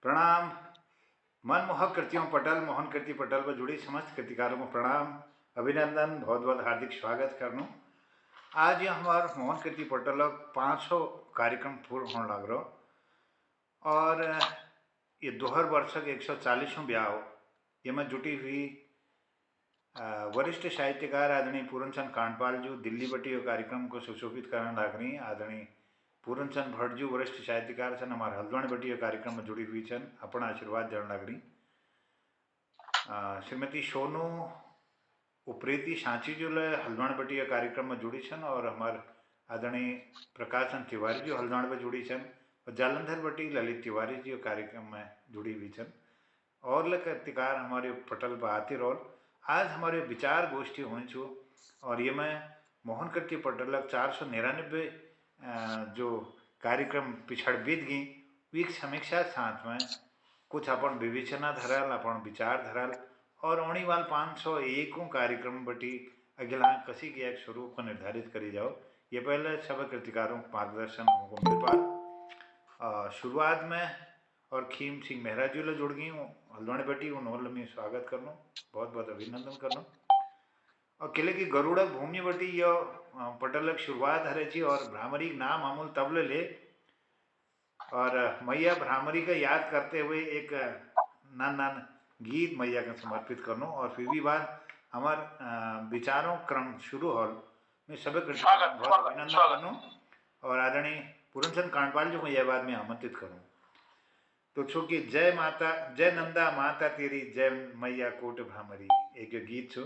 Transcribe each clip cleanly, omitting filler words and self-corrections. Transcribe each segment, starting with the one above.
प्रणाम। मनमोहक कृतियों पटल मोहन कृति पटल पर जुड़ी समस्त कृतिकारों को प्रणाम, अभिनंदन, बहुत बहुत हार्दिक स्वागत करनू। आज ये हमार मोहन कृति पटल 500 कार्यक्रम पूर्ण होने लग रहा और ये 2000 वर्ष के 140वां ब्याह ये में जुटी हुई वरिष्ठ साहित्यकार आदरणीय पूरनचंद कांडपाल जी दिल्ली बटी कार्यक्रम को सुशोभित करने लग रही। आदरणीय पूरनचंद भट्ट जी वरिष्ठ साहित्यकार छन हमारे हल्द्वानी बटी कार्यक्रम में जुड़ी हुई छन, अपना आशीर्वाद देने लग रही। श्रीमती सोनू उप्रेती सांची जो हल्द्वानी बटी कार्यक्रम में जुड़ी छन और हमारे आदरणीय प्रकाश चंद तिवारी जी हल्द्वानी में जुड़ी छन और जालंधर बटी ललित तिवारी जी कार्यक्रम में जुड़ी हुई छन और कृतिकार हमारे पटल पर आते रोल। आज हमारे विचार गोष्ठी होनी छो और ये मैं मोहन कृति पटल 499 जो कार्यक्रम पिछड़ बीत गई वीक समीक्षा साथ में कुछ अपन विवेचना धरल अपन विचार धरल और ओणी वाल 501 कार्यक्रम बटी अगला कसी के एक स्वरूप को निर्धारित करी जाओ। ये पहले सब कृतिकारों को मार्गदर्शन हमको मिल पा। शुरुआत में और खीम सिंह मेहरा जी जुड़ गई हूँ हल्द्वानी बटी उन्होंने मैं स्वागत करना, बहुत बहुत अभिनंदन करना। और किले की गरुड़ भूमि बटी यो पटल शुरुआत हरे छी और भ्रामरी नाम अमूल तबले ले और मैया भ्रामरी का याद करते हुए एक नान गीत मैया का समर्पित करनो और फिर भी बाद हमार विचारों क्रम शुरू हो मैं सब बहुत अभिनंदन करनो और आदरणीय पूरनचंद कांडपाल जी को यह बात में आमंत्रित करूँ। तो चूंकि जय माता जय नंदा माता तेरी जय मैया कोट भ्रामरी एक गीत छो।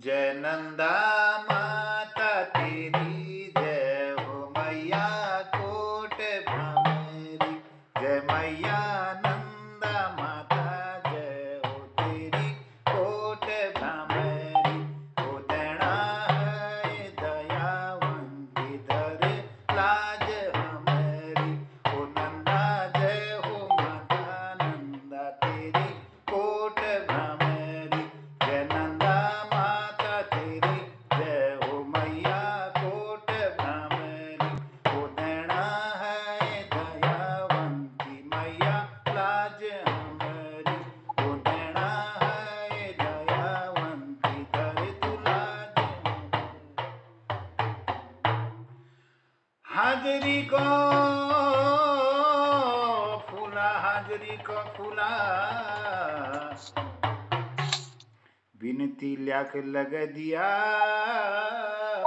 जय नंदा माता तेरी जय हो मैया कोट भ्रामरी जय मैया नंदा माता जय हो तेरी कोट भ्रामरी हो देना है दयावंती धर लाज हमारी हो नंदा जय हो माता नंदा तेरी कोट भ्रामरी जय नंदा हाजरी को फूला विनती ल्याख लग दिया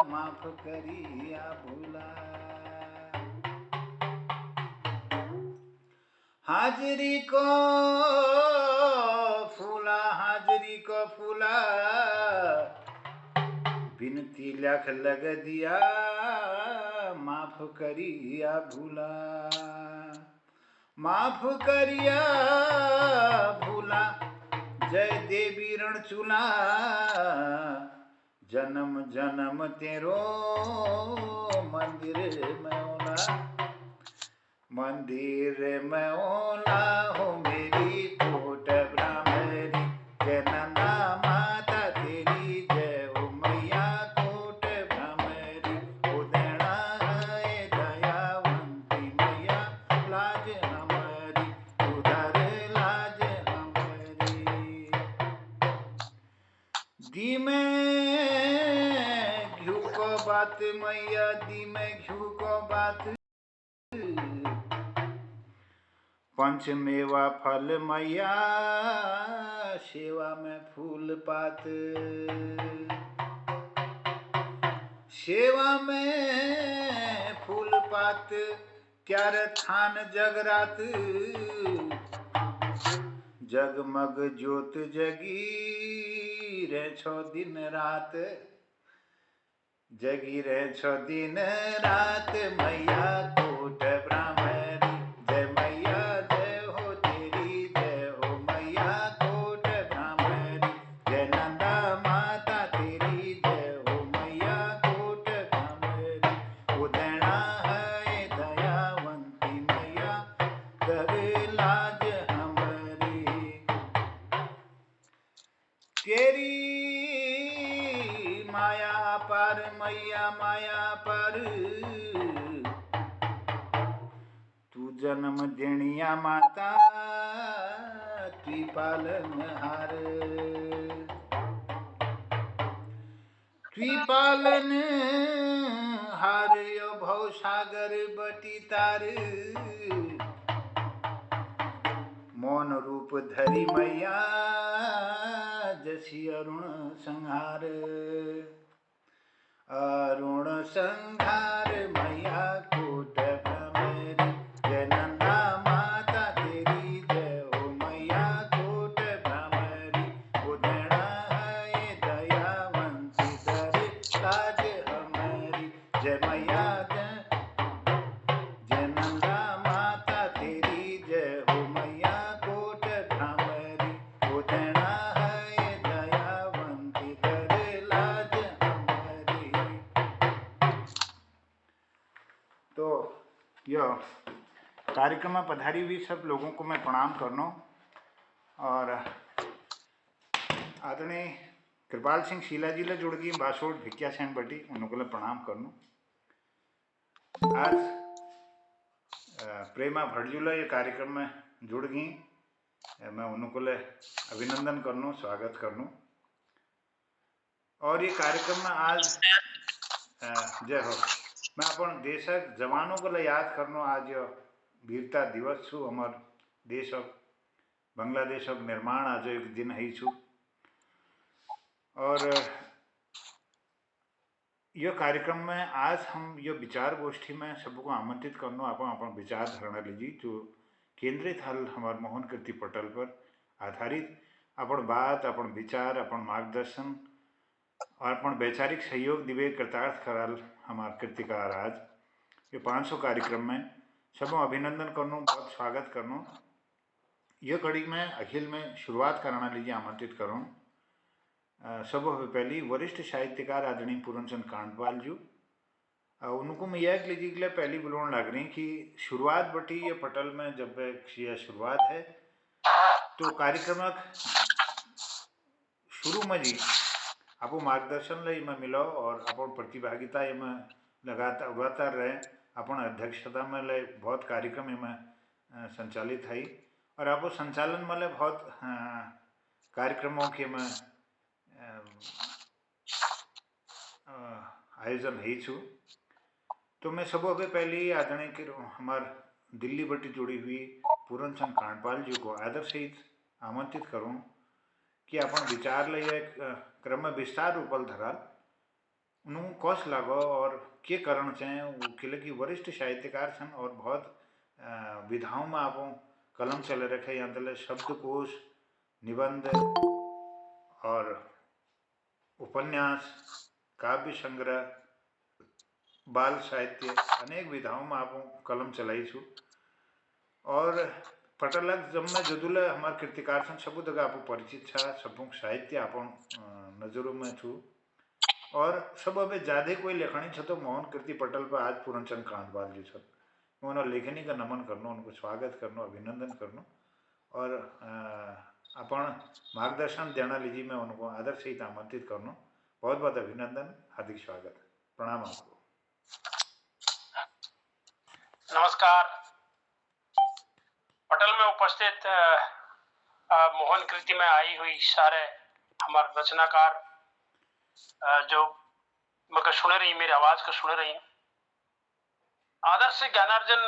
माफ करिया भूला हाजरी को फूला विनती ल्याख लग दिया माफ करिया भूला माफ करिया भूला जय देवी रणचूला जन्म जन्म तेरो मंदिर में ओला हो मेरी कोट भ्रामरी जय नंदा माता तेरी जय हो मैया कोट भ्रामरी हो देना है दयावंती मैया लाज हमारी उधर लाज हमारी दी में घी को बात मैया दी में घी को बात पंच मेवा फल मैया सेवा में फूल पात सेवा में फूल पात क्यार थान जगरात जगमग ज्योत जगी रे छो दिन रात जगी रे छो दिन रात मैया कोट भ्रामरी जय मैया जय हो तेरी जय हो मैया कोट भ्रामरी जय नंदा माता तेरी जय हो मैया कोट भ्रामरी हो देना है दयावंती मैया कर लाज हमारी तेरी माया पर मैया माया पर तू जन्म देणिया माता तुई पालन हार, तुई पालन हार यो भव सागर बटी तार, मौन रूप धरी मैया जसी अरुण संहार, अरुण संहार मैया कोट भ्रमरी, जय नंदा माता तेरी जय हो मैया कोट भ्रमरी, उदयना है दयावंती दर लाज हमारी, जय मैया जय नंदा माता तेरी जय हो मैया कोट भ्रमरी, उदयना है दयावंती दर लाज हमारी। तो यह कार्यक्रम में पधारी हुई सब लोगों को मैं प्रणाम करना, और आदरणीय कृपाल सिंह शीला जी ले जुड़ गई बासोड़ भिक्या सेन बटी, उनको प्रणाम करना। आज प्रेमा भटजूला ये कार्यक्रम में जुड़ गई, मैं उनको अभिनंदन करना, स्वागत करना। और ये कार्यक्रम में आज जय हो मैं अपन देशक जवानों को याद करना, आज वीरता दिवस छू, हमार देश बांग्लादेश निर्माण आज एक दिन है छू, और यह कार्यक्रम में आज हम यह विचार गोष्ठी में सबको आमंत्रित करना, अपन विचार धारणा लीजिए जो केंद्रित हल हमारे मोहन कीर्ति पटल पर आधारित अपन बात, अपन विचार, अपन मार्गदर्शन और अपन वैचारिक सहयोग दिवे कृतार्थ कराल हमारे कीर्तिकार। आज ये 500 कार्यक्रम में सबों अभिनंदन करना, बहुत स्वागत करना। यह कड़ी में अखिल में शुरुआत कराना लीजिए आमंत्रित करूँ। सब पहली वरिष्ठ साहित्यकार आदरणीय पूरनचंद कांडपाल जी, उनको मैं यह लीजिए के लिए पहली बुलाने लग रही कि शुरुआत बटी ये पटल में जब यह शुरुआत है तो कार्यक्रम शुरू में जी आपको मार्गदर्शन ले मैं मिलो, और अपन प्रतिभागिता में लगातार रहे, अपन अध्यक्षता में ले बहुत कार्यक्रम में संचालित है, और आपको संचालन में ले बहुत कार्यक्रमों के में आयोजन है छू। तो मैं सब अभी पहले ही आदरणीय के हमार दिल्ली बटी जुड़ी हुई पूरनचंद कांडपाल जी को आदर सहित आमंत्रित करूं कि अपन विचार ले क्रम में विस्तार रूपल धराल उन्होंने कौश लागो और के कारण चाहे वो किले की वरिष्ठ साहित्यकार सन, और बहुत विधाओं में आप कलम चले रखे, यहाँ तले शब्दकोश, निबंध और उपन्यास, काव्य संग्रह, बाल साहित्य, अनेक विधाओं में आप कलम चलाई छू। और पटलक जब मैं जदुल हमारे कीर्तिकार सन सबू जगह आप परिचित छा, सबों साहित्य आप नजरों में छू, और सब अबे ज्यादा कोई लेखनी छो तो मोहन कीर्ति पटल पर आज पूरनचंद कांडपाल जी छो, मैं उन्होंने लेखनी का नमन करना, उनको स्वागत करना, अभिनंदन करना, और अपन मार्गदर्शन देना लीजिए मैं उनको आदर सहित आमंत्रित करना। बहुत बहुत अभिनंदन, हार्दिक स्वागत, प्रणाम आपको। नमस्कार। पटल में उपस्थित मोहन कृति में आई हुई सारे हमारे रचनाकार जो मगर सुन रही, मेरी आवाज को सुन रही, आदर्श ज्ञानार्जन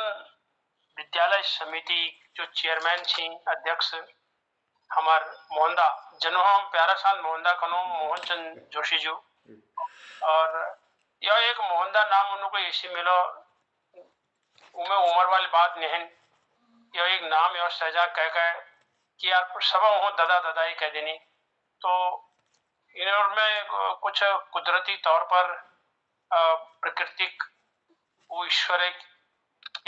विद्यालय समिति जो चेयरमैन छी, अध्यक्ष हमार मोहनदा जनो हम प्यारा सान मोहनदा कनो मोहनचंद जोशी जी, और यह एक मोहनदा नाम उनको ऐसे मिलो उमें उम्र वाली बात नहीं, यह एक नाम है और सहजा कह गए कि यार सब हो दादा दादा ही कह देनी। तो इनमें कुछ कुदरती तौर पर प्राकृतिक वो ईश्वरिक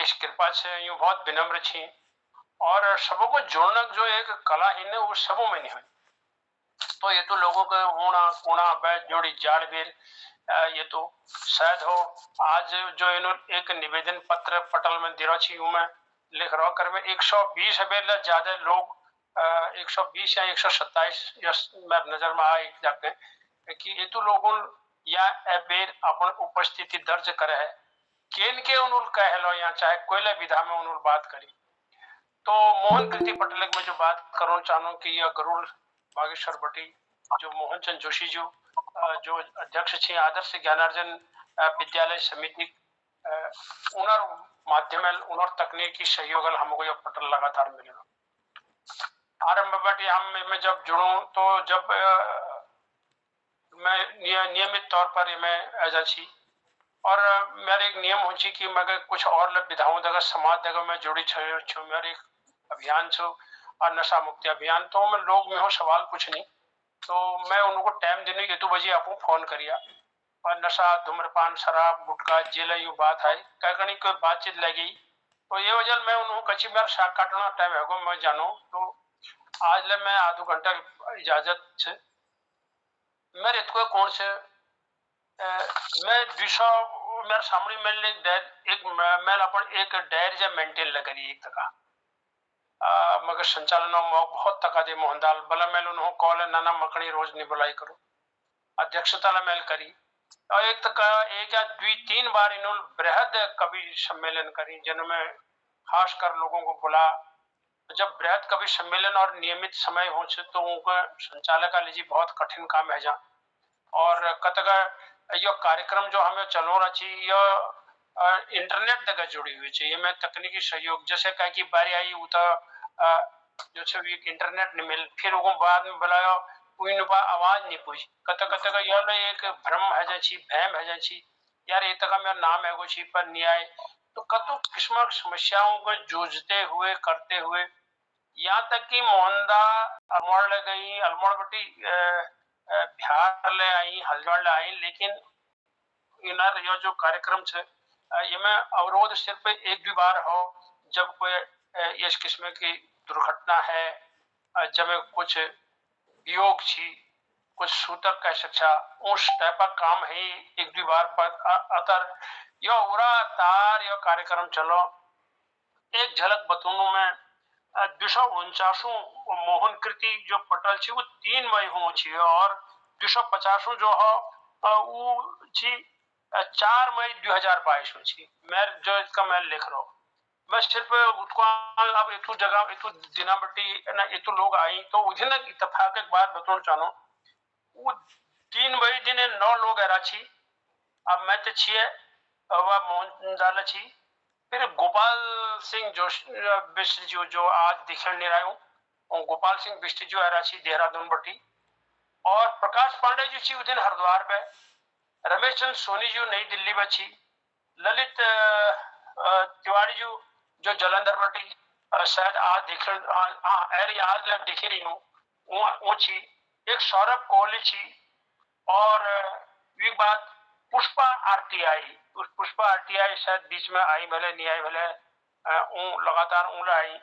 इस कृपा से यूं बहुत विनम्र छी, और सबों को जोड़ना जो एक कला ही ने वो सबों में नहीं हुई। तो ये तो लोगों के ऊणा कोणा बैठ जोड़ी जाड़ बेर, ये तो शायद हो आज जो इन्होंने एक निवेदन पत्र पटल में दिरा छी में लिख रहा कर में 120 बेर ज्यादा लोग 120 या 127 मैं नजर में आए जाते हैं कि ये तो लोगों या बेर अपन उपस्थिति दर्ज करे है। केन के उन्होंने कह लो या चाहे कोयला विधा में उन्होंने बात करी तो मोहन कृति पटल में जो बात करो चाहूँ कि यह गरुड़ बागेश्वर बटी जो मोहन चंद जोशी जो अध्यक्ष छे आदर्श ज्ञानार्जन विद्यालय समिति उनर माध्यम उनर तकनीकी सहयोग हमको यह पटल लगातार मिले आरंभ बटी हम में जब जुड़ू तो जब मैं नियमित तौर पर मैं ऐसा छी और मेरे एक नियम हो कि मैं कुछ और विधाओं जगह समाज जगह में जुड़ी छो मेरे एक अभियान छो और नशा मुक्ति अभियान तो मैं लोग में हो सवाल पूछनी तो मैं उनको टाइम देने के 2 बजे आपको फोन करिया और नशा धूम्रपान शराब गुटखा जेल यू बात है कहीं कोई बातचीत लगी तो ये वजह मैं उनको कच्ची मेरा शाक काटना टाइम है मैं जानो तो आज ले मैं आधो घंटा इजाजत छे मेरे इतको कौन से मैं विषय मेरे सामने मैंने एक मैं अपन एक डायरी मेंटेन लगी एक तक मगर संचालन बहुत तका दे मोहनदाल भला मैं उन्होंने कॉल नाना मकड़ी रोज नहीं बुलाई करो अध्यक्षता मैल करी और एक तक एक या 2-3 बार इन्होंने बृहद कवि सम्मेलन करी जिनमें खासकर लोगों को बुला जब बृहद कवि सम्मेलन और नियमित समय हो तो उनका संचालक लीजिए बहुत कठिन काम है जा और कतका यह कार्यक्रम जो हमें चलो रही यह इंटरनेट तक जुड़ी हुई है मैं तकनीकी सहयोग जैसे कह की बारी आई उता जो छे इंटरनेट नहीं मिल फिर वो बाद में बुलाया कोई नुपा आवाज नहीं पूछ कत कत का यह एक भ्रम है जाची भैम है जाची यार ये तक मेरा नाम है कुछ पर न्याय तो कतो किस्म समस्याओं को जूझते हुए करते हुए यहाँ तक कि मोहनदा अल्मोड़ ले गई अल्मोड़ बटी बिहार ले आई हल्द्वार ले आई लेकिन इनर यह जो कार्यक्रम है ये में अवरोध सिर्फ एक भी बार हो जब कोई इस किस्म की दुर्घटना है जब कुछ वियोग छी कुछ सूतक कह सकता उस टाइप का काम है एक भी बार अतर यह उरा तार यह कार्यक्रम चलो एक झलक बतूनों में 249 मोहन कृति जो पटल छी वो 3 मई हो छी और 250 जो हो वो छी 4 मई 2022 में छी मैं जो इसका मैं लिख रहा हूँ मैं सिर्फ उसको अब इतु जगह इतु दिना बटी ना इतु लोग आई तो उधर ना इत्तेफाक एक बात बताना चाहूँ वो 3 मई दिन 9 लोग ऐरा छी अब मैं तो छिए वह मोहन जाला छी फिर गोपाल सिंह जोशी बिष्ट जो आज दिखने नहीं रहा हूँ गोपाल सिंह बिष्ट जो ऐरा छी देहरादून बटी और प्रकाश पांडे जी छी उधर हरिद्वार में रमेश चंद्र सोनी जी नई दिल्ली में छी ललित तिवारी जी जो जलंधर बटी शायद आज दिख आज दिख रही हूँ वो छी एक सौरभ कोहली छी और ये बात पुष्पा आरटीआई उस पुष्पा आरटीआई शायद बीच में आई भले नहीं आई भले लगातार ऊँला आई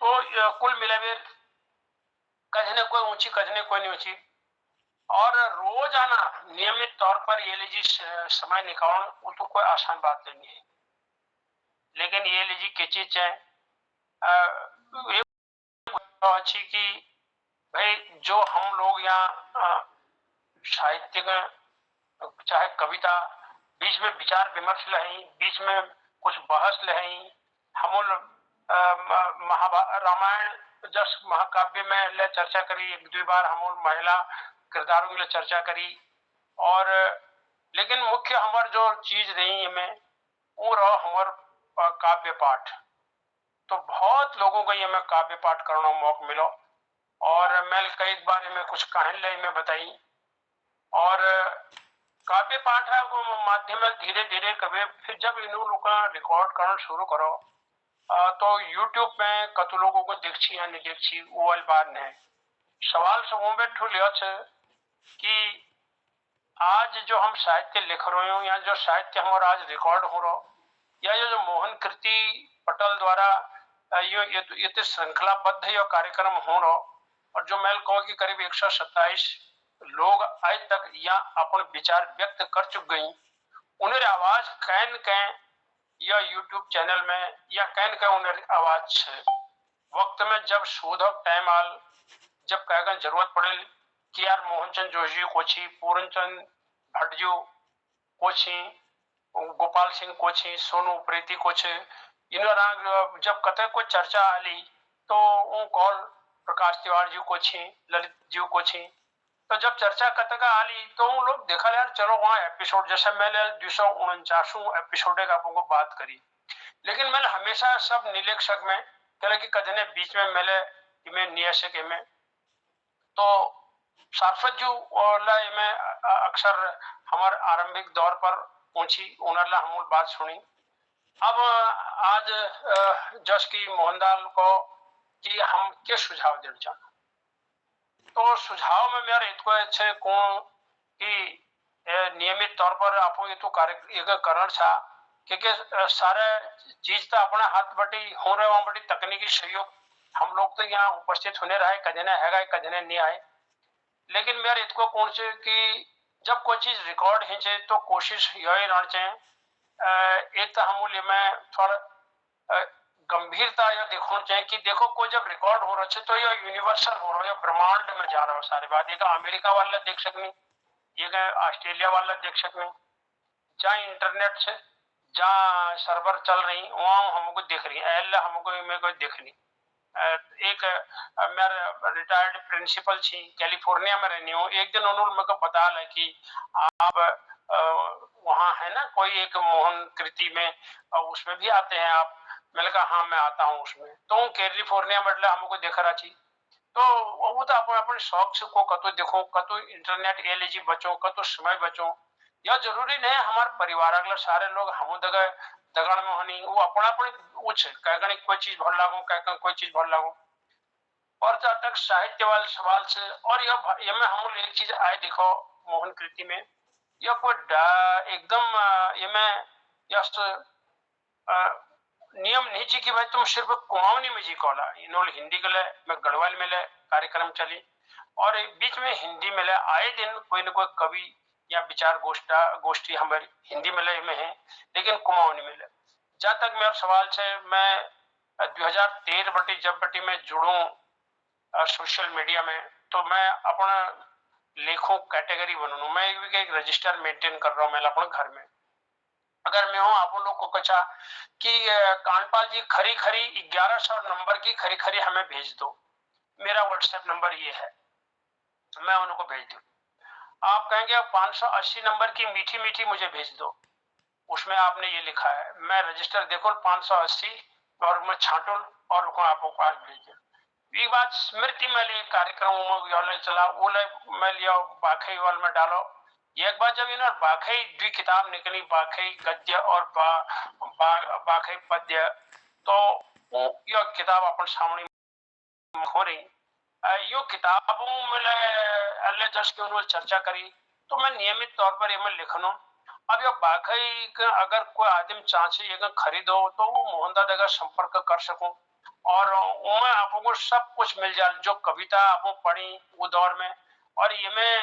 तो कुल मिलाकर कजने कोई ऊंची कजने कोई नहीं ऊंची और रोजाना नियमित तौर पर ये लीजिए समय निकालना वो तो कोई आसान बात नहीं है लेकिन ये लीजिए क्या चीज है अच्छी कि भाई जो हम लोग यहाँ साहित्य का चाहे कविता बीच में विचार विमर्श लही बीच में कुछ बहस लही हम रामायण जस महाकाव्य में ले चर्चा करी 1-2 बार हम महिला किरदारों के लिए चर्चा करी और लेकिन मुख्य हमार जो चीज रही में वो रहा हमार काव्य पाठ तो बहुत लोगों को ये मैं काव्य पाठ करना मौका मिला और मैं कई बार में कुछ कहानी में बताई और काव्य पाठ है वो माध्यम धीरे धीरे कभी फिर जब इन लोगों का रिकॉर्ड करना शुरू करो तो YouTube में कत लोगों को देखी या नहीं देखी वो वाली बात नहीं सवाल समूह में ठूल कि आज जो हम साहित्य लिख रहे हो या जो साहित्य हमारा आज रिकॉर्ड हो रहा या जो मोहन कृति पटल द्वारा ये तो श्रृंखलाबद्ध ये कार्यक्रम हो रहा और जो मैं कहो कि करीब 127 लोग आज तक या अपन विचार व्यक्त कर चुक गई उन्हें आवाज कैन कैन या यूट्यूब चैनल में या कैन कैन उन्हें आवाज है वक्त में जब शोधक टाइम आल जब कहकर जरूरत पड़े कि यार मोहनचंद जोशी कोची पूरनचंद भट्ट जो कोची गोपाल सिंह को छे, सोनू उप्रेती को छे, इन्होंने जब कथे को चर्चा आली तो वो कॉल प्रकाश तिवारी जी को छे, ललित जी को छे, तो जब चर्चा कथे का आली तो वो लोग देखा यार चलो वहां एपिसोड जैसे मैंने 249 एपिसोड का आपको बात करी, लेकिन मैंने हमेशा सब निरीक्षक में कल की कथे ने बीच में मैंने इमे नियशक में तो सारफत जो वाला में अक्सर हमारे आरंभिक दौर पर पहुंची उनरला हम बात सुनी। अब आज जस की मोहनदाल को कि हम क्या सुझाव देना चाहते, तो सुझाव में मेरा इतको अच्छे कौन कि नियमित तौर पर आपको ये तो कार्य एक करण छा क्योंकि सारे चीज तो अपने हाथ बटी हो रहे वहां बटी तकनीकी सहयोग हम लोग तो यहाँ उपस्थित होने रहे कदे ने हैगा कदे ने नहीं आए, लेकिन मेरे इतको कौन से कि जब कोई चीज रिकॉर्ड है तो कोशिश यही रहना चाहिए एक तो हम में थोड़ा गंभीरता या देखना चाहिए कि देखो कोई जब रिकॉर्ड हो रहा है तो यह यूनिवर्सल हो रहा है, ब्रह्मांड में जा रहा है सारी बात, एक अमेरिका वाला देख सकनी, एक ऑस्ट्रेलिया वाला देख सकनी, जहाँ इंटरनेट से जहाँ सर्वर चल रही वहां हमको देख रही है, हमको मेरे को देखनी। एक मेरा रिटायर्ड प्रिंसिपल छी कैलिफोर्निया में रहनी हूँ, एक दिन उन्होंने मेरे को बता है कि आप वहाँ है ना कोई एक मोहन कृति में उसमें भी आते हैं आप, मैंने कहा हाँ मैं आता हूँ उसमें, तो कैलिफोर्निया में हमको देखा रहा छी, तो वो तो अपन अपने शौक से को कतो देखो कतो इंटरनेट एलजी बचो कतो समय बचो, यह जरूरी नहीं हमारे परिवार अगला सारे लोग हम दगा दगड़ में होनी वो अपना अपने उच्च कह कोई चीज भर लागू कह कोई चीज भर लागू। और जहां तक साहित्य वाले सवाल से और यह में हम एक चीज आए देखो मोहन कृति में यह कोई एकदम ये में यह नियम नहीं ची कि भाई तुम सिर्फ कुमाऊनी में जी कौला इन्होंने हिंदी के लिए मैं गढ़वाल में ले कार्यक्रम चली और बीच में हिंदी में ले आए दिन कोई ना कोई कवि या विचार गोष्ठी हमारी हिंदी में ले में है, लेकिन कुमाऊनी में ले जहां तक मेरा सवाल से मैं 2013 बटी जब बटी मैं जुड़ू सोशल मीडिया में तो मैं अपना लेखों कैटेगरी बनू, मैं एक रजिस्टर मेंटेन कर रहा हूँ मैं अपने घर में, अगर मैं हूं आप लोग को कचा कि कांडपाल जी खरी खरी 1100 नंबर की खरी खरी हमें भेज दो, मेरा व्हाट्सएप नंबर ये है, मैं उनको भेज दूं। आप कहेंगे 580 नंबर की मीठी मीठी मुझे भेज दो, उसमें आपने ये लिखा है मैं रजिस्टर देखो 580 और मैं छाटुल और आपको पास भेज दूं। ये बात स्मृति में ले कार्यक्रम चला वो मैं लिया बाखई वाल में डालो, एक बार जब इन्होंने बाखई द्वि किताब निकली बाखई गद्य और बाखई पद्य, तो वो यह किताब अपन सामने हो रही यो किताबों में अल्लाह जस के उन्होंने चर्चा करी तो मैं नियमित तौर पर ये लिखनो। अब ये बाखई अगर कोई आदमी चाहे ये खरीदो तो वो मोहनदास का संपर्क कर सकूं और उनमें आपको सब कुछ मिल जाए जो कविता आपको पढ़ी वो दौर में, और ये में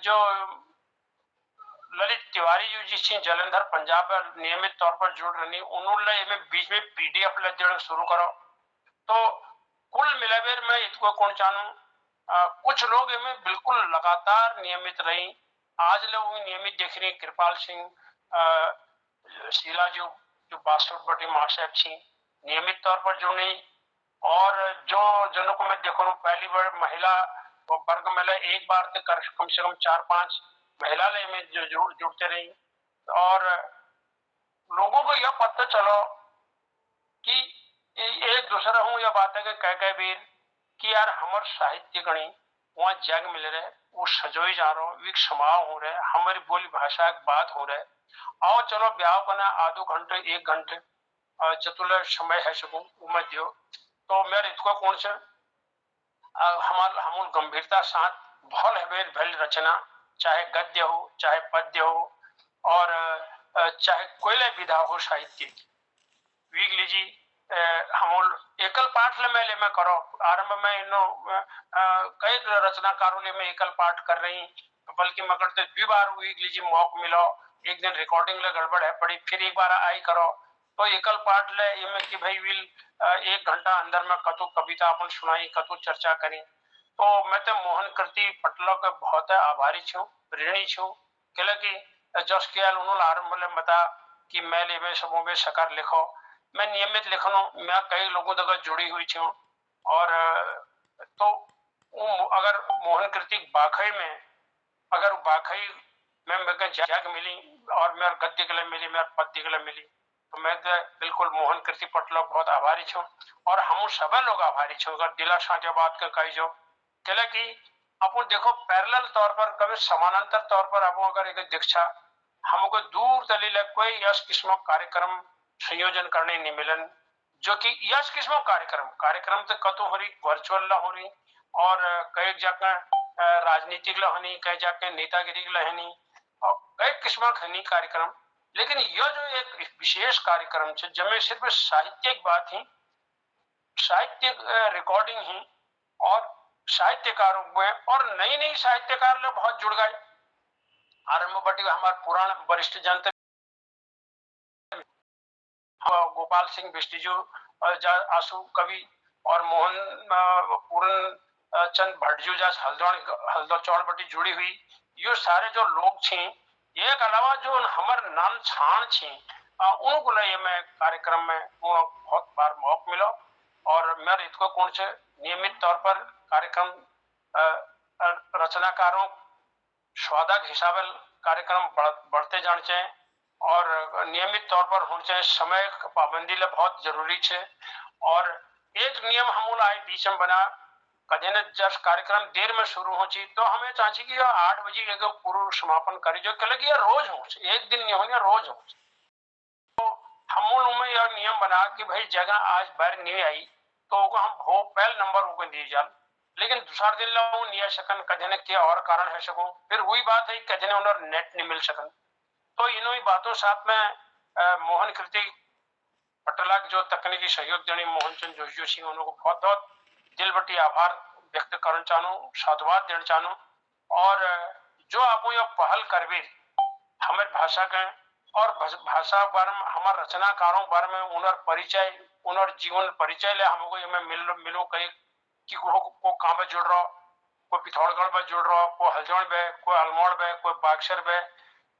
जो ललित तिवारी जो जिस जलंधर पंजाब में नियमित तौर पर जुड़ रही उन्होंने बीच में पीडीएफ देना शुरू करो, तो कुल मिलाकर मैं इसको कौन चाहूं कुछ लोग इनमें बिल्कुल लगातार नियमित रही, आज लोग नियमित देख रही कृपाल सिंह शीला जो जो बासुरपट्टी महाशय थी नियमित तौर पर जुड़ी, और जो जनों को मैं देखो पहली बार महिला वर्ग में एक बार से कम से कम 4-5 महिला में जो जुड़ते रही, और लोगों को यह पता चलो कि एक दूसरा हूं यह बात है कि कह भी कि यार हमारे साहित्य गणी वहां जग मिल रहे वो सजोई जा रहा हो समाव हो रहे हमारी बोली भाषा एक बात हो रहे, आओ चलो ब्याह करना आधो घंटे 1 घंटे जतुल समय है सकूं उम्र दियो, तो मेरे इसको कौन से हमारे हम गंभीरता साथ भल है भल रचना चाहे गद्य हो चाहे पद्य हो और चाहे कोयले विधा हो साहित्य वीक लीजी हम एकल पाठ ले मैं करो आरंभ में इनो कई रचनाकारों ने मैं एकल पाठ कर रही, बल्कि मैं करते 2 बार वीक लीजी मौका मिलो, एक दिन रिकॉर्डिंग ले गड़बड़ है पड़ी फिर एक बार आई करो, तो एकल पाठ ले ये में कि भाई विल 1 घंटा अंदर में कतो कविता अपन सुनाई कतो चर्चा करी, तो मैं तो मोहन कृति पटलो के बहुत आभारी छू ऋणी छू कि जस के उन्होंने आरंभ में बता कि मैं में समूह में सकार लिखो, मैं नियमित लिखनो, मैं कई लोगों तक जुड़ी हुई थी। और तो अगर मोहन कृति बाखई में, अगर बाखई में मेरे जग मिली और मेरे गद्य के लिए मिली, मेरे पद्य के लिए मिली, तो मैं बिल्कुल मोहन कृति पटल बहुत आभारी छू। और हम सब लोग आभारी छू अगर दिला साझा बात कर कही जो कि अपन देखो पैरेलल तौर पर कभी समानांतर तौर पर अपन अगर एक दीक्षा हमको दूर दलील कोई यश किस्म कार्यक्रम संयोजन करने नहीं मिलन, जो कि यश किस्म कार्यक्रम तो कतो हो रही वर्चुअल ला हो रही और कई जगह राजनीतिक ला होनी, कई जगह नेतागिरी ला होनी और कई किस्म खनी कार्यक्रम। लेकिन यह जो एक विशेष कार्यक्रम है जिसमें सिर्फ साहित्यिक बात ही, साहित्यिक रिकॉर्डिंग ही और साहित्यकारों में और नई नई साहित्यकार लोग बहुत जुड़ गए। आरंभ बटी हमारे पुराण वरिष्ठ जनता गोपाल सिंह बिष्टिजू, आंसू कवि और मोहन पूरन चंद भटजू जा हल्दौर चौड़ बटी जुड़ी हुई, ये सारे जो लोग छे, एक अलावा जो हमार नाम छाण छे उनको लिए मैं कार्यक्रम में बहुत बार मौका मिला और मेरे इतको कौन से नियमित तौर पर कार्यक्रम रचनाकारों स्वागत हिसाब कार्यक्रम बढ़ते जाने चाहिए और नियमित तौर पर होना चाहिए। समय पाबंदी ले बहुत जरूरी है और एक नियम हम आए बीच में बना कदे न जब कार्यक्रम देर में शुरू हो तो हमें चाहिए कि 8 बजे एक पूर्व समापन करी जो कल कि रोज हो, एक दिन नहीं हो रोज हो। तो हम में यह नियम बना कि भाई जगह आज बाहर नहीं आई तो हम हो पहल नंबर को दी जाल, लेकिन दूसरा दिन ला नहीं आ सकन, कदे न क्या और कारण है सको, फिर वही बात है कदे न उन्हें नेट नहीं मिल सकन। तो इन ही बातों साथ में मोहन कृति पटला जो तकनीकी सहयोग देने मोहन चंद जोशी सिंह उनको बहुत बहुत दिल बटी आभार व्यक्त करना चाहूँ, साधुवाद देना चाहूँ। और जो आप यह पहल करवे हमारे भाषा के और भाषा बारे में हमारे रचनाकारों बारे में उनर परिचय, उनर जीवन परिचय ले हमको ये में मिलो कहीं कि को कहाँ में जुड़ रहा, कोई पिथौरागढ़ में जुड़ रहा, कोई हल्द्वानी में, कोई अल्मोड़ में, कोई बागसर में,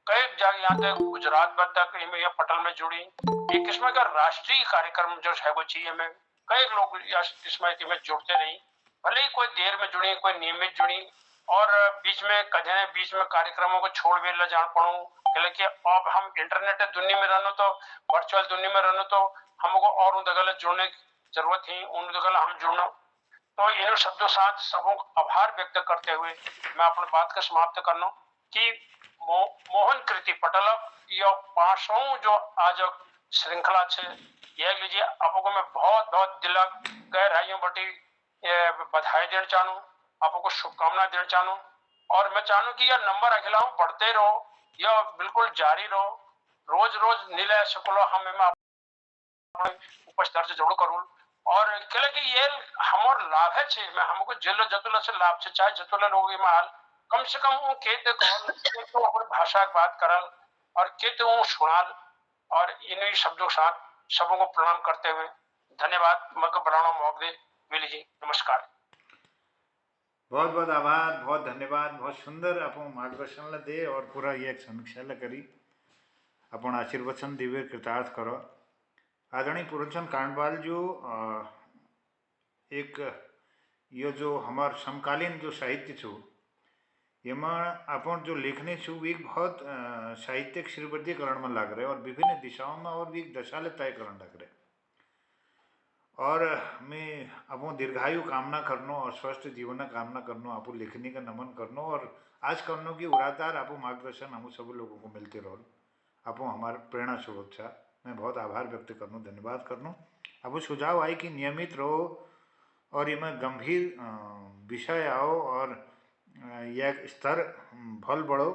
कई जगह यहाँ तक गुजरात में तक ये पटल में जुड़ी। एक किस्म का राष्ट्रीय कार्यक्रम जो है वो चाहिए में कई लोग इसमें जुड़ते रही, भले ही कोई देर में जुड़ी, कोई नियमित जुड़ी और बीच में कदे बीच में कार्यक्रमों को छोड़ भी ला जान पड़ू कि अब हम इंटरनेट दुनिया में रहना तो वर्चुअल दुनिया में रहना तो हमको और उन गलत जुड़ने की जरूरत ही उन गलत हम जुड़ना। तो इन शब्दों साथ सबों आभार व्यक्त करते हुए मैं अपनी बात को समाप्त करना कि मोहन कृति पटल यह 5वां जो आज श्रृंखला है ये लीजिए आपको मैं बहुत बहुत दिल गहराइयों बटी बधाई देना चाहूँ, आपको शुभकामनाएं देना चाहूँ और मैं चाहूँ कि यह नंबर अखिलाओं बढ़ते रहो, यह बिल्कुल जारी रहो, रोज रोज नीले शुक्लो हम उपस्तर से जरूर करूँ और कि ये हमार लाभ है मैं हमको जिलो जतुल से लाभ से चाहे जतुल लोग माल कम से कम वो केत कौन तो अपनी भाषा की बात करल और केत वो सुनाल और इन शब्दों के साथ सबों को प्रणाम करते हुए धन्यवाद मक बनाना मौके दे मिली जी, नमस्कार। बहुत बहुत आभार, बहुत धन्यवाद, बहुत सुंदर आप मार्गदर्शन दे और पूरा ये एक समीक्षा करी अपन आशीर्वचन दिव्य कृतार्थ करो। आदरणीय पूर्णचंद कांडवाल जो एक ये जो हमार समकालीन जो साहित्य छू एम अपन जो लेखनी छू वी बहुत साहित्यिक श्रीबद्धीकरण में लग रहे और विभिन्न दिशाओं में और भी दशा तय कर लग रहे और मैं अपो दीर्घायु कामना करनो और स्वस्थ जीवन कामना करनो, आपो लेखनी का नमन करनो और आज करनो की उड़ातार आपो मार्गदर्शन हम सब लोगों को मिलते रहो, आपो हमारे प्रेरणा स्रोत छा। मैं बहुत आभार व्यक्त करनो, धन्यवाद करनो। अब सुझाव आई कि नियमित रहो और इनमें गंभीर विषय आओ और यह स्तर भल बढ़ो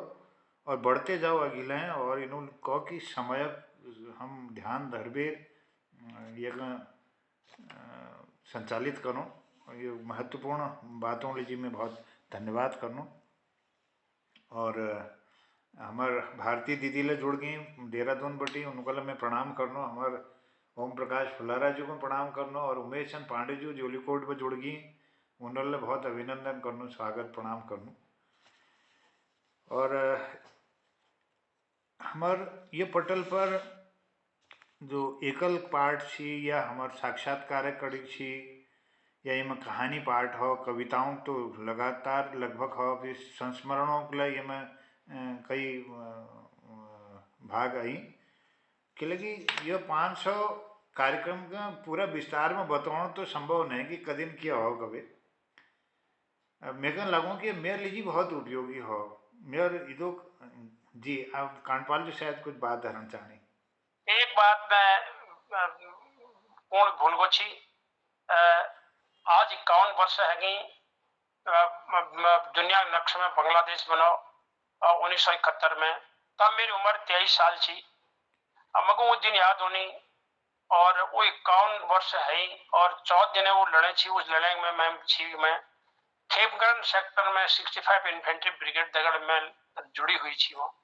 और बढ़ते जाओ अगिले और इन्होंने कहो कि समय हम ध्यान धरबे यह संचालित करूँ, ये महत्वपूर्ण बातों लीजिए मैं बहुत धन्यवाद करूँ। और हमार भारती दीदी ले जुड़ गई देहरादून बटी उनको मैं प्रणाम करनो, हमार ओम प्रकाश फुलारा जी को प्रणाम करनो और उमेश चंद पांडे जी जोलीकोट में जुड़ गई उन्होंने बहुत अभिनंदन करनो, स्वागत प्रणाम करनो। और हमार ये पटल पर जो एकल पाठ छी या हमार साक्षात्कार कड़ी छी या इमें कहानी पाठ हो, कविताओं तो लगातार लगभग हो, फिर संस्मरणों के लिए इमें कई भाग आई कि लगी ये 500 कार्यक्रम का पूरा विस्तार में बताना तो संभव नहीं कि कदम किया हो कभी। मेरे को लगो कि मेरे लिए जी बहुत उपयोगी हो। मेरे इधो जी आप कांडपाल जी शायद कुछ बात धरना चाहनी। एक बात मैं पूर्ण भूल गो छी। आज 51 वर्ष है गई दुनिया नक्शे में बांग्लादेश बनो 1971 में। तब मेरी उम्र 23 साल थी। अब मको वो दिन याद होनी और वो 51 वर्ष है और 14 दिन वो लड़े थी। उस लड़ाई में मैं खेमगढ़ सेक्टर में 65 इन्फेंट्री ब्रिगेड दगड़ में जुड़ी हुई थी वो।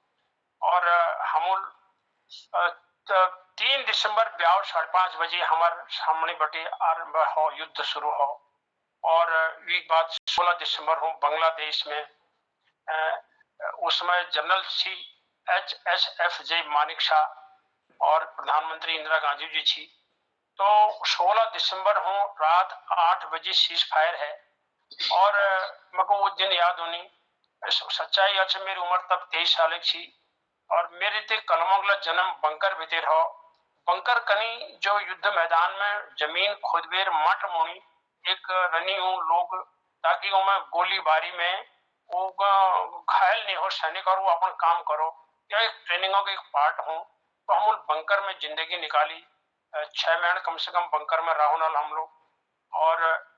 और हम 3 दिसंबर 5:30 बजे हमारे सामने बटे आरंभ हो, युद्ध शुरू हो। और एक बात 16 दिसंबर हो बांग्लादेश में उसमें जनरल सी HSFJ मानिक शाह और प्रधानमंत्री इंदिरा गांधी जी थी। तो 16 दिसंबर हो रात 8 बजे सीज फायर है। और मेरे वो दिन याद होनी। सच्चाई अच्छा मेरी उम्र तब 23 साल की थी और मेरे ते कलमों का जन्म बंकर भीतर हो। बंकर कनी जो युद्ध मैदान में जमीन खुदबेर मट मोनी एक रनी हूँ लोग ताकि वो मैं गोलीबारी में वो घायल नहीं हो सैनिक और वो अपन काम करो। या एक ट्रेनिंगों का एक पार्ट हूँ। तो हम बंकर में जिंदगी निकाली। 6 महीने कम से कम बंकर में रहो ना हम लोग। और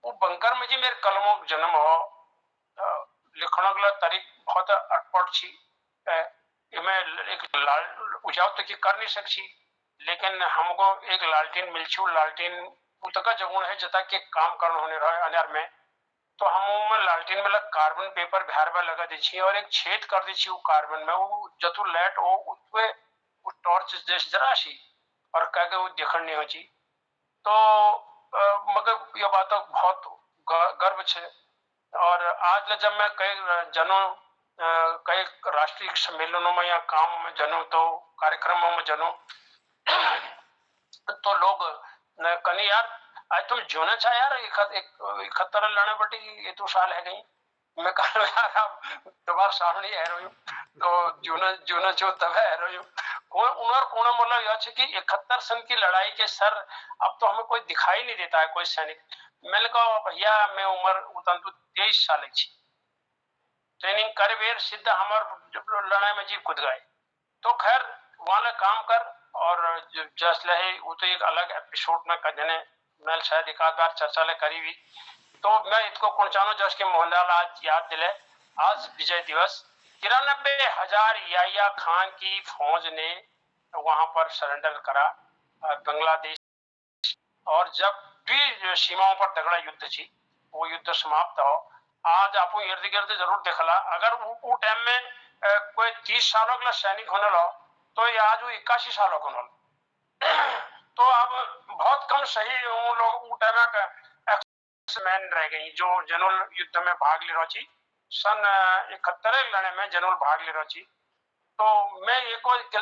वो बंकर में जी मेरे कलमों का जन्म हो। लिखने का तरीक बहुत अटपट छी। मैं एक लाल उजाव तो की कर नहीं सकती लेकिन हमको एक लालटीन मिल छी। लालटीन उतका जगुण है जता के काम करना होने रहा है अनार में। तो हम लालटीन में लग कार्बन पेपर बिहार में लगा दी और एक छेद कर दी वो कार्बन में वो जतु लाइट हो उसपे टॉर्च जैसे जरा सी और कह के वो देखने नहीं हो जी। तो मगर ये बात तो बहुत गर्व है। और आज जब मैं कई जनों कई राष्ट्रीय सम्मेलनों में या काम में जनों तो कार्यक्रमों में जनों तो लोग कनी यार आज तुम जोना चाह यार 71 लाने बटी ये तो साल है गई। मैं कहा यार अब दोबारा सामने आ रही हूँ तो जोना जोना जो तब है रही हूँ कौन उनर कोण मतलब यह है कि 71 सन की लड़ाई के सर अब तो हमें कोई दिखाई नहीं देता है कोई सैनिक। मैंने कहा भैया मैं उम्र उतन तो 23 साल की ट्रेनिंग कर बेर सीधा हमार लड़ाई में जी कूद गए। तो खैर वहां काम कर और जस्ट लहे वो तो एक अलग एपिसोड में कजने मैं शायद एक आध बार चर्चा ले करी हुई। तो मैं इसको कुणचानो जस के मोहनलाल आज याद दिले। आज विजय दिवस 93,000 याया खान की फौज ने वहां पर सरेंडर करा बांग्लादेश। और जब भी सीमाओं पर तगड़ा युद्ध थी वो युद्ध समाप्त हो। आज आप इर्द गिर्द जरूर देखला अगर वो टाइम में कोई 30 सालों का सैनिक होने लो तो ये आज वो 81 सालों का होने। तो अब बहुत कम सही लोग मैन रह गई जो जनरल युद्ध में भाग ले रही सन 71 लड़े में जनरल भाग ले रही। तो मैं ये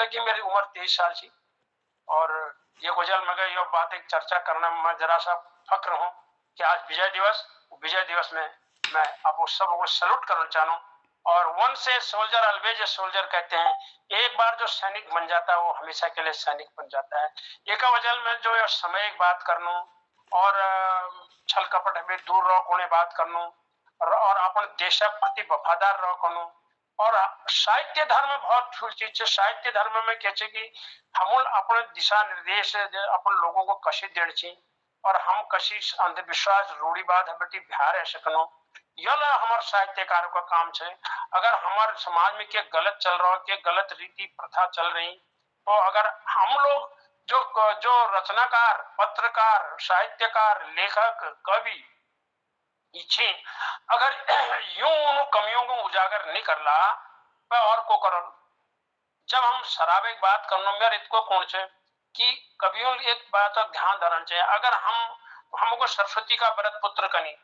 कि मेरी उम्र 23 साल थी और ये गुजल मगर ये बात एक चर्चा करना मैं जरा सा फक्र हूँ कि आज विजय दिवस में मैं आप सबको सैल्यूट करना चाहूँ। और वन से सोल्जर ऑलवेज ए सोल्जर कहते हैं। एक बार जो सैनिक बन जाता है वो हमेशा के लिए सैनिक बन जाता है। एक वजह में जो समय एक बात करनू और छल कपट में दूर रहो कोने बात करनू और अपन देश प्रति वफादार रहो कनो। और साहित्य धर्म बहुत फूल चीज है। साहित्य धर्म में कहते कि हम अपने दिशा निर्देश अपन लोगों को कशी देना चाहिए और हम कशी अंधविश्वास रूढ़ीवाद बेटी बिहार है सकनो यह हमारे साहित्यकारों का काम है। अगर हमारे समाज में क्या गलत चल रहा है क्या गलत रीति प्रथा चल रही तो अगर हम लोग जो रचनाकार पत्रकार साहित्यकार लेखक कवि इच्छे अगर यूं उन कमियों को उजागर नहीं कर ला और को कर। जब हम शराब एक बात करना मेरे इतको कौन से कि कवियों एक बात का ध्यान धरना चाहिए। अगर हमको सरस्वती का व्रत पुत्र कनी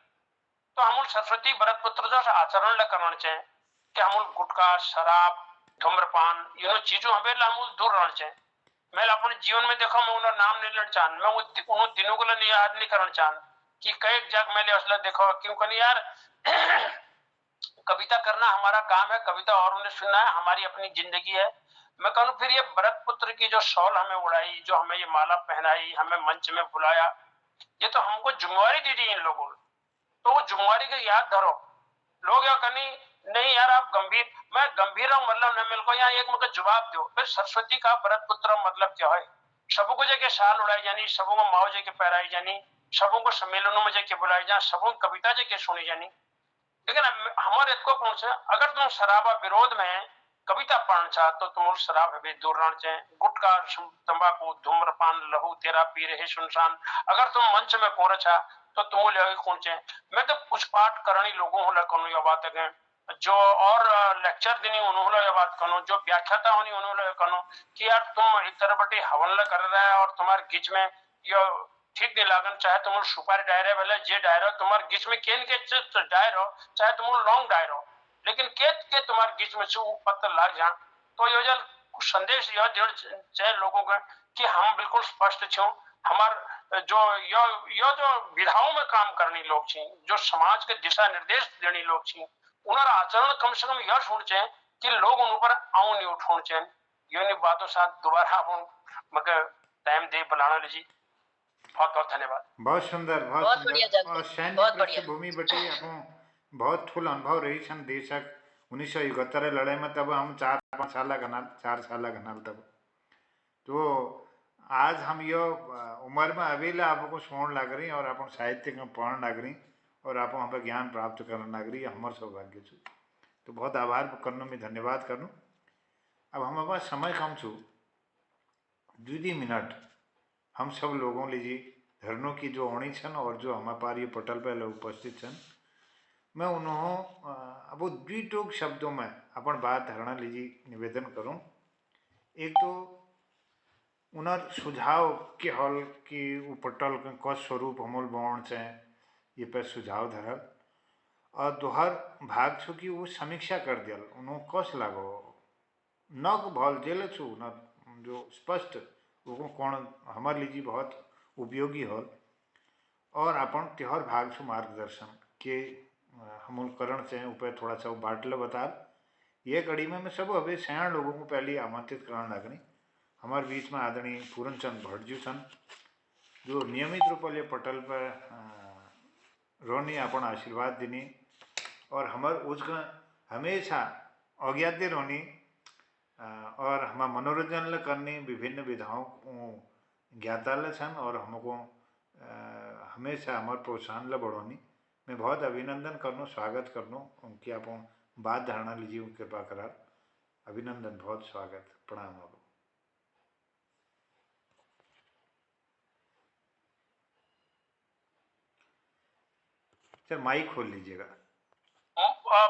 तो हम सरस्वती व्रत पुत्र जो आचरण करना चाहिए कि हम गुटखा शराब धूम्रपान इन चीजों हमें हम दूर रहना चाहिए। मैं अपने जीवन में देखा मैं उन्हें नाम नहीं लेना चाहता, मैं उन दिनों को लिए याद नहीं करना चाहता कि कई जगह मैंने असला देखा, क्यों कहीं यार कविता करना हमारा काम है, कविता और उन्हें सुनना है, हमारी अपनी जिंदगी है। मैं कहूँ फिर ये भरत पुत्र की जो शॉल हमें उड़ाई, जो हमें ये माला पहनाई, हमें मंच में बुलाया, ये तो हमको जिम्मेवारी दी थी इन लोगों ने, तो वो जिम्मेवारी की याद धरो। लोग या कहीं नहीं यार आप गंभीर, मैं गंभीर हूँ मतलब न मेरे को यहाँ एक मुझे जवाब दो, फिर सरस्वती का भरत पुत्र मतलब क्या है? सबों को जगह शाल उड़ाई जानी, सबों को माओ जगह पहराई जानी, सबों को सम्मेलनों में जगह बुलाई जा, सबों कविता जगह सुनी जानी। लेकिन हमारे को कौन सा, अगर तुम शराबा विरोध में कविता पढ़ना चाह तो तुम शराब है दूर रहना चाहिए, गुटखा तंबाकू धूम्रपान लहू तेरा पी रहे सुनसान, अगर तुम मंच में कोर चाह तो तुम ले कौन चाहिए। मैं तो कुछ पाठ करनी लोगों हो करूँ यह बात है, जो और लेक्चर देनी उन्होंने ये बात करो, जो व्याख्याता होनी उन्होंने करो कि यार तुम एक तरह बटे हवल कर रहा है और तुम्हारे गिच में यो ठीक नहीं लागन, चाहे तुम सुपारी डायरे वाले जे डायरो तुम्हारे गिच में केन के डायरो, चाहे तुम लॉन्ग डायरो, लेकिन के तुम्हारे गिच में से पत्थर लाग जा, तो यो जल संदेश यह देना चाहे लोगों का कि हम बिल्कुल स्पष्ट छो, हमार जो यो जो विधाओं में काम करनी लोग छी, जो समाज के दिशा निर्देश देनी लोग छी, उनका आचरण कम से कम यह होना चाहिए कि लोग उन पर आऊ नहीं उठना चाहिए। ये बातों साथ दोबारा मगर टाइम दे बुलाना लीजिए। बहुत बहुत धन्यवाद। बहुत सुंदर, बहुत सुंदर। और सैन्य पृष्ठभूमि बटी आप बहुत थुल अनुभव रही छन देशक 1971 लड़ाई में, तब हम 4-5 साल घनाल तब तो आज हम यो उम्र में अभी आपको सुन लग रही और आप साहित्य में पढ़ लग रही और आप वहाँ पर ज्ञान प्राप्त करने लग रही, हमार सौभाग्य छू, तो बहुत आभार करनो, मैं धन्यवाद करूँ। अब हम अपना समय कम छू 2 मिनट हम सब लोगों लीजिए धरनों की जो होनी छन और जो हमारे पार ये पटल पर लोग उपस्थित छन, मैं उन्हों अब द्विटोक शब्दों में अपन बात धारणा लीजिए निवेदन करूं। एक तो उनर सुझाव के हल कि वो पटल का स्वरूप हमल बौण से ये पर सुझाव धरल, और दोहर भाग छो कि वो समीक्षा कर दियल उन्हों कस लागो न भल जेल छू न जो स्पष्ट वो कौन हमारे लीजिए बहुत उपयोगी हल, और अपन त्योहार भाग छो मार्गदर्शन के हम करण से ऊपर थोड़ा सा बाटल बता ये कड़ी में मैं सब अभी सयाण लोगों को पहले आमंत्रित करने लगनी। हमारे बीच में आदरणीय पूरनचंद भट्टजू सन जो नियमित रूप से पटल पर रोनी अपन आशीर्वाद दिनी और हमारे उसका हमेशा अज्ञाते रोनी और हम मनोरंजन करनी विभिन्न विधाओं ज्ञाताल छन और हमको हमेशा हमारे प्रोत्साहन ला बढ़ोनी। मैं बहुत अभिनंदन करनो, स्वागत करनो उनकी आप बात धारणा लीजिए कृपा करार, अभिनंदन, बहुत स्वागत, प्रणाम। आप सर माइक खोल लीजिएगा।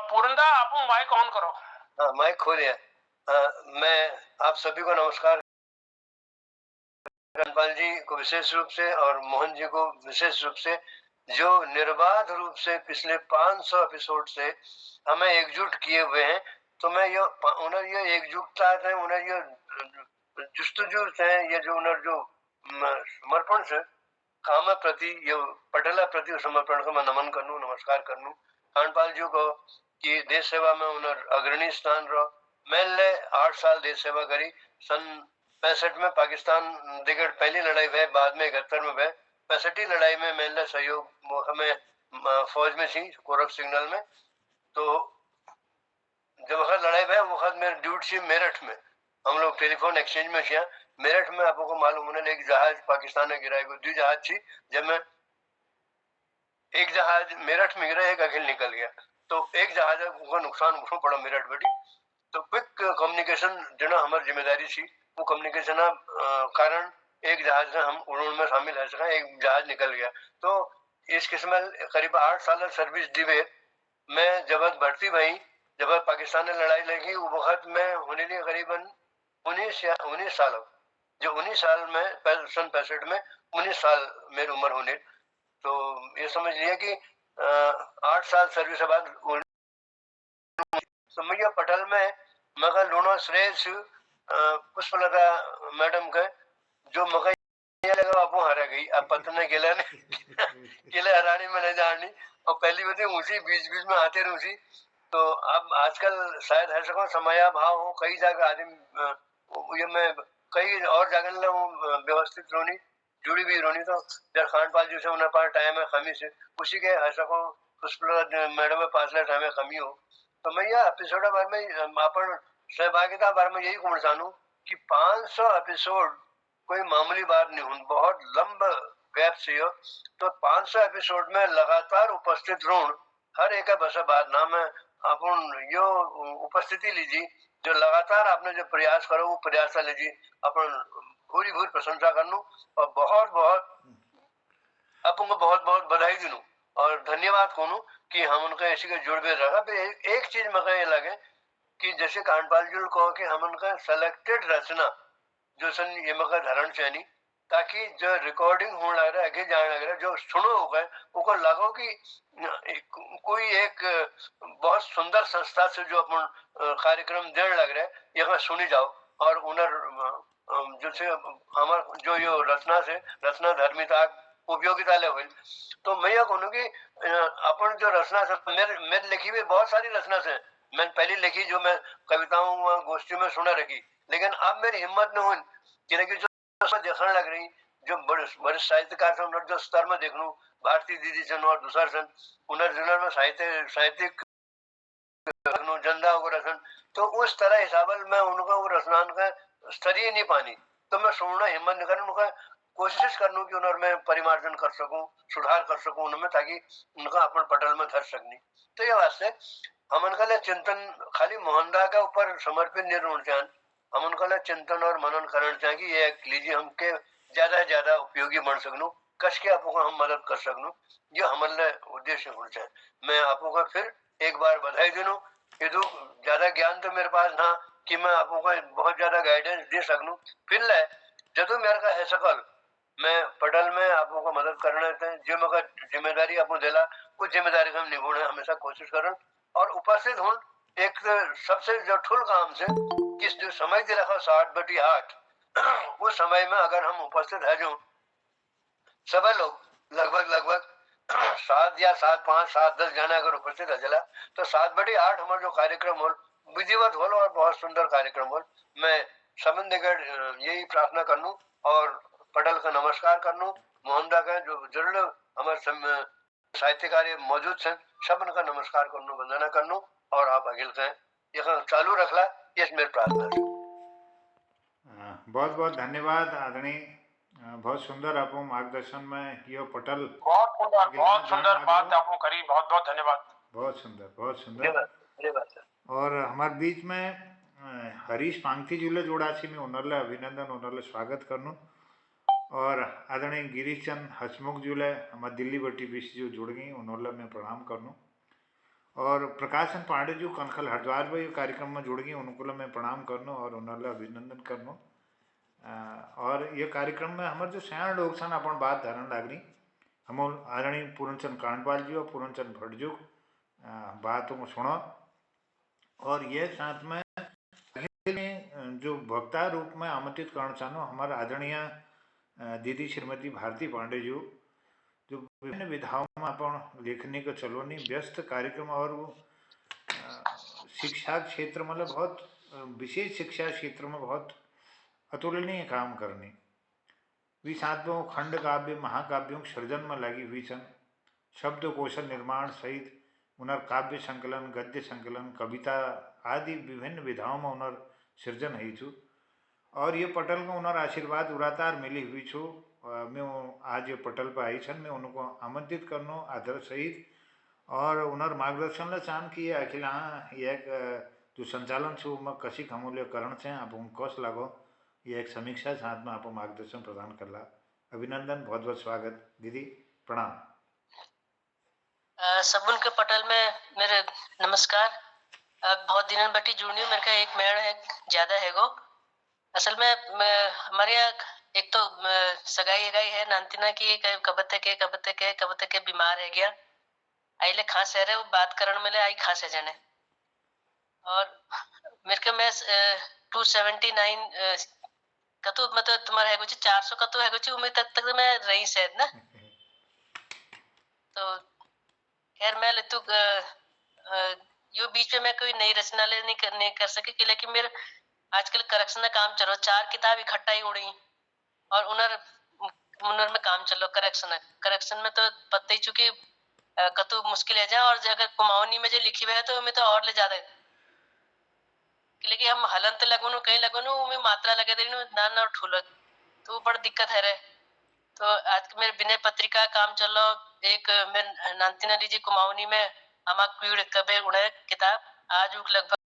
पूर्णदा आप माइक ऑन करो। हाँ माइक खोलिए। मैं आप सभी को नमस्कार, धनपाल जी को विशेष रूप से और मोहन जी को विशेष रूप से, जो निर्बाध रूप से पिछले 500 एपिसोड से हमें एकजुट किए हुए हैं। तो मैं ये उन्हें ये एकजुटता है, उन्हें ये जुस्तजू है, ये जो उन्हें जो समर्पण से काम प्रति ये पटला प्रति समर्पण को मैं नमन करूँ, नमस्कार करूँ। धनपाल जी को कि देश सेवा में उन्हें अग्रणी स्थान रहो। मैंने 8 साल देश सेवा करी। सन 65 में पाकिस्तान दिगड़ पहली लड़ाई हुई, बाद में 71 में हुई। 65 लड़ाई में मैंने सहयोग हमें फौज में थी कोरक सिग्नल में। तो जब वक्त लड़ाई हुई वक्त मेरे ड्यूटी थी मेरठ में, हम लोग टेलीफोन एक्सचेंज में किया मेरठ में। आपको मालूम होने एक जहाज पाकिस्तान ने गिराया, 2 जहाज थी, जब मैं एक जहाज मेरठ में गिरा, एक अखिल निकल गया, तो एक जहाज को नुकसान पड़ा मेरठ बटी। तो क्विक कम्युनिकेशन जो हमारी जिम्मेदारी थी, वो कम्युनिकेशन कारण एक जहाज में हम उड़ान में शामिल है सका, एक जहाज निकल गया। तो इस किस्म करीब 8 साल सर्विस दी हुए। मैं जब भर्ती भई, जब पाकिस्तान ने लड़ाई लगी वो वक्त में होने लिए करीबन 19 साल, जो 19 साल में सन 65 में 19 साल मेरी उम्र होने। तो ये समझ लिया कि 8 साल सर्विस के बाद समझिए पटल में मका लूणो श्रेय पुष्पलता मैडम के जो मका लगा बापू हरा गई अब पत्ने केला ने केले हराने में नहीं जानी और पहली बात उसी बीच बीच में आते रही तो अब आजकल शायद है सको समय भाव हो कई जगह आदमी ये मैं कई और जगह व्यवस्थित रोनी जुड़ी भी रोनी तो जब खान पाल जो से उन्हें पास टाइम है कमी से उसी के है सको पुष्पलता मैडम में पास टाइम है कमी हो तो मैं यह एपिसोड बारे में अपन सहभागिता बारे में यही कहना चाहूँ कि 500 एपिसोड कोई मामूली बात नहीं हुई बहुत लंबा गैप से हो तो 500 एपिसोड में लगातार उपस्थित रहूं हर एक बस बात ना मैं अपन यो उपस्थिति लीजिए जो लगातार आपने जो प्रयास करो वो प्रयास लीजिए अपन पूरी पूरी प्रशंसा करनू और बहुत बहुत अपन को बहुत बहुत बधाई दिनू और धन्यवाद कहूँ कि हम उनका ऐसी के जुड़ में रखा एक चीज मगर ये लगे कि जैसे कांडपाल जी कहो कि हम उनका सेलेक्टेड रचना जो सन ये मगर धरण चाहिए ताकि जो रिकॉर्डिंग होने लग रहा है आगे जाने लग रहा है जो सुनो हो गए उनको लगो कि कोई एक बहुत सुंदर संस्था से जो अपन कार्यक्रम देने लग रहा है यहाँ सुनी जाओ और उन्हें जो से हमारे जो ये रचना से रचना धर्मिता उपयोगिता ले हुई तो मैं यह कहूँ कि अपन जो रचना से मेरे लिखी हुई बहुत सारी रचना से मैंने पहली लिखी जो मैं कविताओं गोष्ठी में सुना रखी लेकिन अब मेरी हिम्मत न हुई कि जो देखने लग रही जो बड़े बड़े साहित्यकार से उन्हें जो स्तर में देखनू भारती दीदी सन और दूसरा सन उन्हें जिन्होंने में साहित्यिक जनता को रचन तो उस तरह हिसाब मैं उनका वो रचनान का स्तर ही नहीं पानी तो मैं सुनना हिम्मत नहीं कर उनका कोशिश करनू कि उन्हें मैं परिमार्जन कर सकूं सुधार कर सकूं उनमें ताकि उनका अपन पटल में धर सकनी तो ये वास्ते हम उनका लिए चिंतन खाली मोहनदा का ऊपर समर्पित निर्णय चाहन हम उनका लिए चिंतन और मनन करण चाहे कि ये लीजिए हमके ज्यादा से ज्यादा उपयोगी बन सकनू कश के आपको हम मदद कर सकनू ये हमारे उद्देश्य होना चाहिए मैं आपको का फिर एक बार बधाई दूं ये तो ज्यादा ज्ञान तो मेरे पास ना कि मैं आपको बहुत ज्यादा गाइडेंस दे सकूं फिर ले जब मेरे का है सकल मैं पटल में आपको को मदद करना है जो मगर जिम्मेदारी आपको दिला कुछ जिम्मेदारी हम निभाने हमेशा कोशिश करें और उपस्थित हूँ एक सबसे जो ठुल काम से किस जो समय दिला 7/8 उस समय में अगर हम उपस्थित है जो सभी लोग लगभग 7 या 7-5 7-10 जाने अगर उपस्थित है चला तो 7/8 हमारा जो कार्यक्रम हो विधिवत हो और बहुत सुंदर कार्यक्रम हो मैं संबंध यही प्रार्थना करनू और पटल का नमस्कार करनू मोहनदा का जो जरूर हमारे साहित्यकार मौजूद हैं सब उनका नमस्कार करनू वंदना करनू और आप अगिल का ये चालू रखला ये मेरी प्रार्थना है बहुत बहुत धन्यवाद आदरणीय बहुत सुंदर आपको मार्गदर्शन में यो पटल बहुत सुंदर बात आपको करी बहुत बहुत धन्यवाद बहुत सुंदर और हमारे बीच में हरीश पांगती जुले जोड़ा सी मैं उनरले अभिनंदन उनरले स्वागत करनू और आदरणीय गिरीश चंद हसमुख जुले हमारे दिल्ली बट्टी बीच जो जुड़ गई उनरले मैं प्रणाम करनू और प्रकाशन पांडे जो कनखल हरिद्वार में कार्यक्रम में जुड़ गई उनको मैं प्रणाम करनू और उनरले अभिनंदन करनू और ये कार्यक्रम में हमारे जो सयाण लोग सन अपन बात धारण लागनी हम आदरणीय पूर्णचंद कांडपाल जी और पूर्णचंद भट्ट जी बातों को सुनो और ये साथ में जो वक्ता रूप में आमंत्रित करना चाहूँ हमारे आदरणीय दीदी श्रीमती भारती पांडे जी जो विभिन्न विधाओं में अपन लेखनी को चलोनी व्यस्त कार्यक्रम और वो शिक्षा क्षेत्र मतलब बहुत विशेष शिक्षा क्षेत्र में बहुत अतुलनीय काम करनी वी सातों खंड काव्य महाकाव्यों के सृजन में लगी हुई सन शब्द कौशल निर्माण सहित उनर काव्य संकलन गद्य संकलन कविता आदि विभिन्न विधाओं में उनर सृजन हुई छू और ये पटल को उनर आशीर्वाद उरातार मिली हुई छू मैं आज ये पटल पर आई छन मैं उनको आमंत्रित करनो आदर सहित और उनर मार्गदर्शन ला चाहन कि ये अखिल हाँ ये एक जो संचालन छू मैं कशी खमूल्य करण से आप कौश लागो ये एक समीक्षा साथ में आपको मार्गदर्शन प्रदान करला अभिनंदन बहुत बहुत स्वागत दीदी प्रणाम सबुन के पटल में मेरे नमस्कार बहुत दिन बटी जुड़नी मेरे का एक मेड़ है ज्यादा है गो असल में हमारे यहाँ एक तो सगाई है नानतीना की कबते के बीमार है गया आइले खांस है रे वो बात करण में ले आई खांस है जने और मेरे को मैं 279 का तो मतलब तुम्हारा है कुछ 400 का तो है कुछ उम्मीद तक मैं रही शायद ना। तो खैर मैं लेतु यो बीच में मैं कोई नई रचना नहीं कर सके कि लेकिन मेरे आजकल करेक्शन का काम चल रहा 4 किताब इकट्ठा ही उड़ी और उनर उनर में काम चल रहा करेक्शन में तो पता ही चुकी कतु मुश्किल है जा और अगर कुमाऊनी में जो लिखी हुई है तो मैं तो और ले ज्यादा लेकिन हम हलन तो लगोनु कहीं लगोनु में मात्रा लगे देनु ना ठूलो तो बड़ दिक्कत है रे। तो आज मेरे विनय पत्रिका काम चल रहा एक मेरे नानतीना जी कुमाऊनी में अमा क्यूड़ कबे उड़े किताब आज लगभग